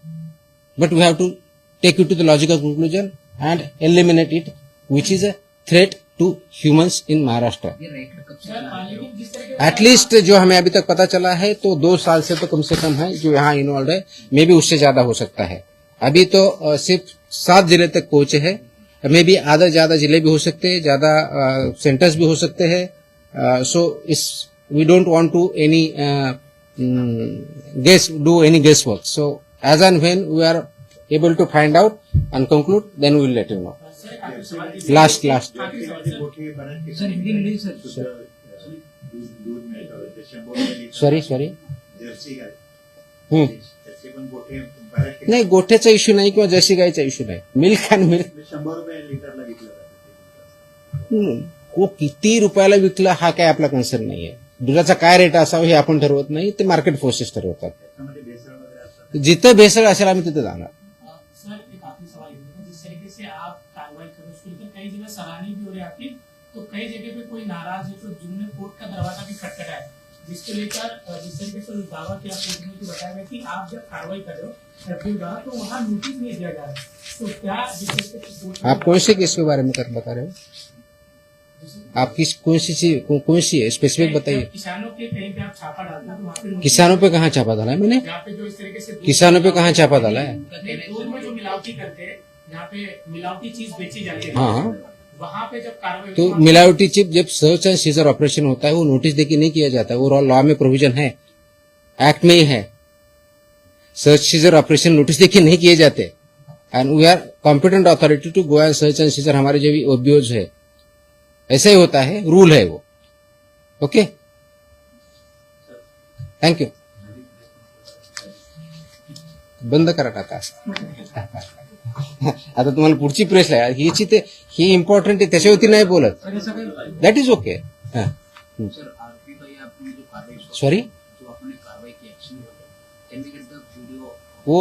S1: but we have to take it to the logical conclusion and eliminate it, which is a threat to humans in Maharashtra.
S2: ये रैकेट कब से
S5: सर
S2: चला?
S5: लेकिन जिस तरीके
S1: एटलीस्ट जो हमें अभी तक पता चला है तो 2 साल से तो कम से कम है जो यहाँ इन्वॉल्व है. मे भी उससे ज्यादा हो सकता है. अभी तो सिर्फ 7 जिले तक पहुंचे हैं. मे भी आधा ज्यादा जिले भी हो सकते हैं, ज्यादा सेंटर्स भी हो सकते हैं. So is we don't want to any do any guess work. So as and when we are able to find out and conclude, then we will let you know.
S5: Sir काफी सवाल
S1: लास्ट
S4: गोठे बऱ्याच
S2: सर हिंदी मिळेल सर.
S4: शुद्ध दूध मिळतं ते 100 मिली
S1: सॉरी
S4: जर्सी गाय
S1: हम्म.
S4: त्याचे पण गोठे बऱ्याच
S1: नाही, गोठ्याचा इश्यू नाही किंवा जर्सी गायचा इश्यू नाही. मिल्क अँड मिल्क
S4: 100 रुपये लिटरला विकलं जातं.
S1: को किती रुपयाला विकलं हा काय आपला कन्सर्न नाहीये. दुधाचा काय रेट असावा हे आपण ठरवत नाही, ते मार्केट फोर्सेस ठरवतात.
S4: त्याच्यामध्ये भेसळ वगैरे असतात.
S1: जिथं भेसळ असेल आम्ही तिथे जाणार.
S5: सर एक आखिरी सवाल ये है, जिस तरीके से आप कार्रवाई करो उसको लेकर कई जगह सराहनीय भी हो रही है आपकी, तो कई जगह पे कोई नाराज है तो जिन्होंने कोर्ट का दरवाजा भी खटखटाया है, जिसको लेकर जिस तरीके से दावा किया कोर्ट में कि बताया गया कि आप जब कार्रवाई कर रहे हो एफडीओ द्वारा तो वहाँ नोटिस नहीं दिया जा रहा है, तो क्या जिस तरीके से कोर्ट
S1: आप कौन से केस के बारे में बता रहे हो? आप कौन सी है स्पेसिफिक बताइए.
S5: किसानों के कहीं पे आप छापा डालते हो तो वहाँ पे notice-
S1: किसानों पे कहाँ छापा डाला है मैंने?
S5: जहाँ पे जो इस तरीके से
S1: किसानों पे कहाँ छापा डाला है?
S5: दूध में जो मिलावटी करते हैं, जहाँ पे मिलावटी चीज बेची जाती है,
S1: हाँ.
S5: वहाँ पे जब कार्रवाई
S1: तो
S5: होती है,
S1: मिलावटी चिप जब सर्च एंड सीजर ऑपरेशन होता है वो नोटिस देके नहीं किया जाता है. वो लॉ में प्रोविजन है, एक्ट में ही है. सर्च सीजर ऑपरेशन नोटिस देके नहीं किए जाते. And we are competent authority to go and search and seizure. हमारे जो भी ओबीओज है ऐसा ही होता है, रूल है वो. Okay, thank you. बंद करा टाका. आता तुम्हाला पुढची प्रेस आहे ह्याची, ते ही इम्पॉर्टंट आहे, त्याच्यावरती नाही बोलत.
S2: सर ऐसा काय
S1: that is okay.
S2: Sir RP भाई आपने जो कार्रवाई
S1: सॉरी,
S2: जो आपने कार्रवाई की action can we get the video
S1: वो